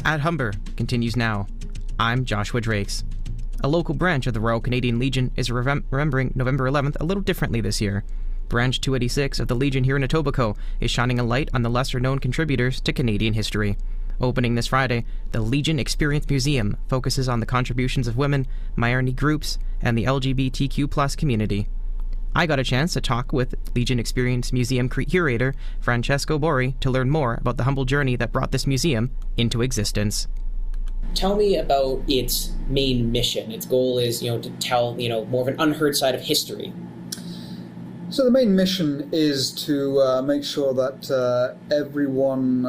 At Humber continues now. I'm Joshua Drakes. A local branch of the Royal Canadian Legion is remembering November 11th a little differently this year. Branch 286 of the Legion here in Etobicoke is shining a light on the lesser-known contributors to Canadian history. Opening this Friday, the Legion Experience Museum focuses on the contributions of women, minority groups, and the LGBTQ+ community. I got a chance to talk with Legion Experience Museum Curator Francesco Bori to learn more about the humble journey that brought this museum into existence. Tell me about its main mission. Its goal is, to tell, more of an unheard side of history. So the main mission is to make sure that everyone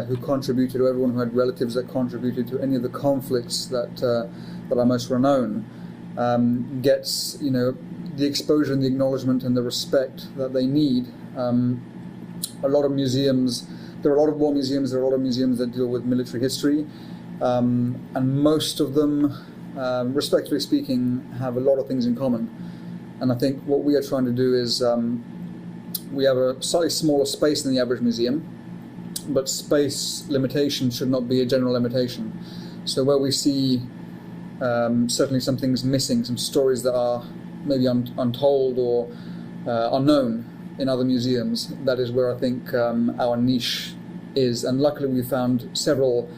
who contributed, or everyone who had relatives that contributed to any of the conflicts that are most renowned, gets, the exposure and the acknowledgement and the respect that they need. A lot of museums, there are a lot of war museums, there are a lot of museums that deal with military history, and most of them, respectfully speaking, have a lot of things in common. And I think what we are trying to do is we have a slightly smaller space than the average museum, but space limitation should not be a general limitation. So where we see certainly some things missing, some stories that are maybe untold or unknown in other museums, that is where I think our niche is. And luckily we found several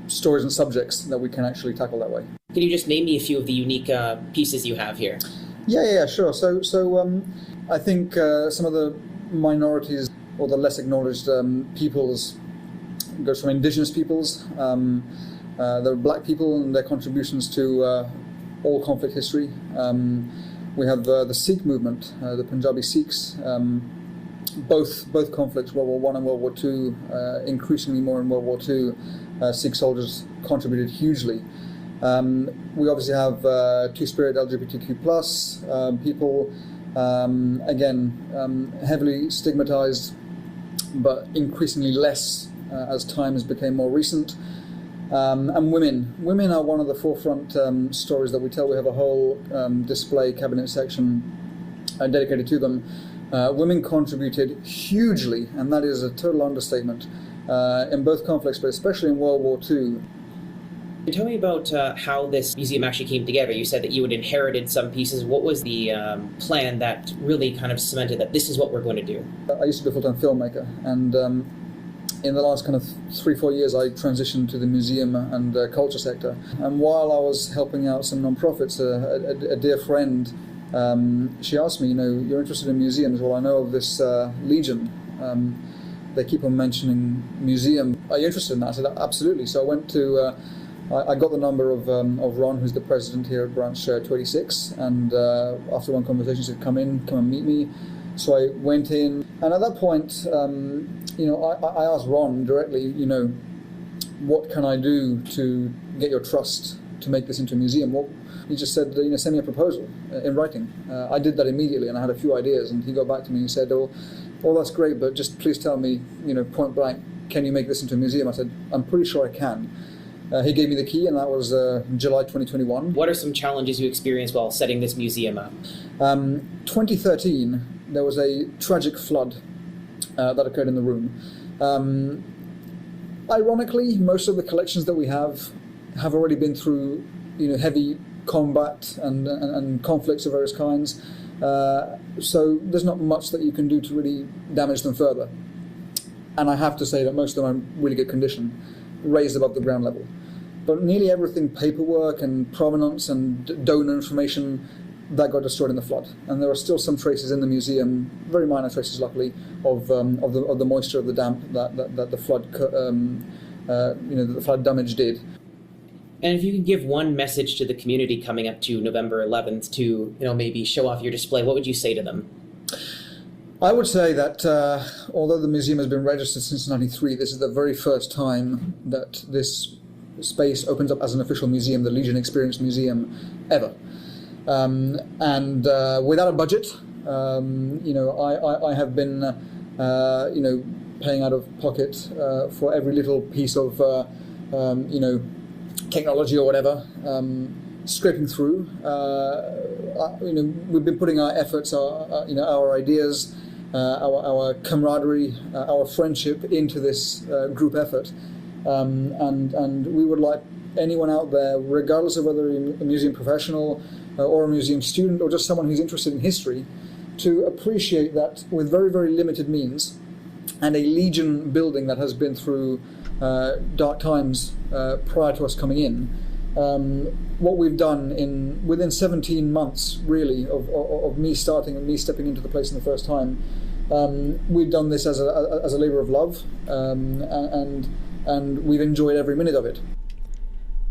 stories and subjects that we can actually tackle that way. Can you just name me a few of the unique pieces you have here? Yeah, sure. So I think some of the minorities or the less acknowledged peoples goes from indigenous peoples. There are black people and their contributions to all conflict history. We have the Sikh movement, the Punjabi Sikhs. Both conflicts, World War I and World War II, increasingly more in World War II, Sikh soldiers contributed hugely. We obviously have Two-Spirit LGBTQ+ people, again, heavily stigmatized, but increasingly less as times became more recent. And women. Women are one of the forefront stories that we tell. We have a whole display cabinet section dedicated to them. Women contributed hugely, and that is a total understatement, in both conflicts, but especially in World War II. Tell me about how this museum actually came together. You said that you had inherited some pieces. What was the plan that really kind of cemented that this is what we're going to do? I used to be a full-time filmmaker, and in the last kind of 3-4 years I transitioned to the museum and culture sector. And while I was helping out some non-profits, a dear friend, she asked me, you're interested in museums? Well, I know of this Legion. They keep on mentioning museum. Are you interested in that? I said, absolutely. So I went to, I got the number of Ron, who's the president here at Branch 286, and after one conversation he said, come and meet me. So I went in, and at that point, I asked Ron directly, what can I do to get your trust to make this into a museum? Well, he just said, send me a proposal in writing. I did that immediately, and I had a few ideas, and he got back to me and said, oh, that's great, but just please tell me, point blank, can you make this into a museum? I said, I'm pretty sure I can. He gave me the key, and that was July 2021. What are some challenges you experienced while setting this museum up? 2013, there was a tragic flood that occurred in the room. Ironically, most of the collections that we have already been through, heavy combat and conflicts of various kinds. So there's not much that you can do to really damage them further. And I have to say that most of them are in really good condition, raised above the ground level. But nearly everything, paperwork and provenance and donor information, that got destroyed in the flood. And there are still some traces in the museum, very minor traces luckily, of the moisture, of the damp that the flood the flood damage did. And if you could give one message to the community coming up to November 11th to maybe show off your display, what would you say to them? I would say that although the museum has been registered since '93, this is the very first time that this space opens up as an official museum, the Legion Experience Museum, ever. And without a budget, I have been, paying out of pocket for every little piece of, technology or whatever, scraping through. We've been putting our efforts, our ideas, our camaraderie, our friendship into this group effort. And we would like anyone out there, regardless of whether you're a museum professional or a museum student or just someone who's interested in history, to appreciate that with very, very limited means and a Legion building that has been through dark times prior to us coming in, what we've done within 17 months, really, of me starting and me stepping into the place in the first time, we've done this as a labour of love, and we've enjoyed every minute of it.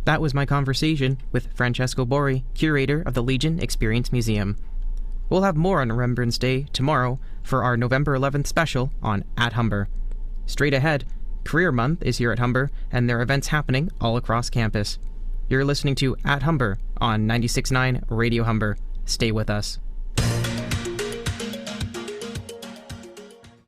That was my conversation with Francesco Bori, curator of the Legion Experience Museum. We'll have more on Remembrance Day tomorrow for our November 11th special on At Humber. Straight ahead, Career Month is here at Humber, and there are events happening all across campus. You're listening to At Humber on 96.9 Radio Humber. Stay with us.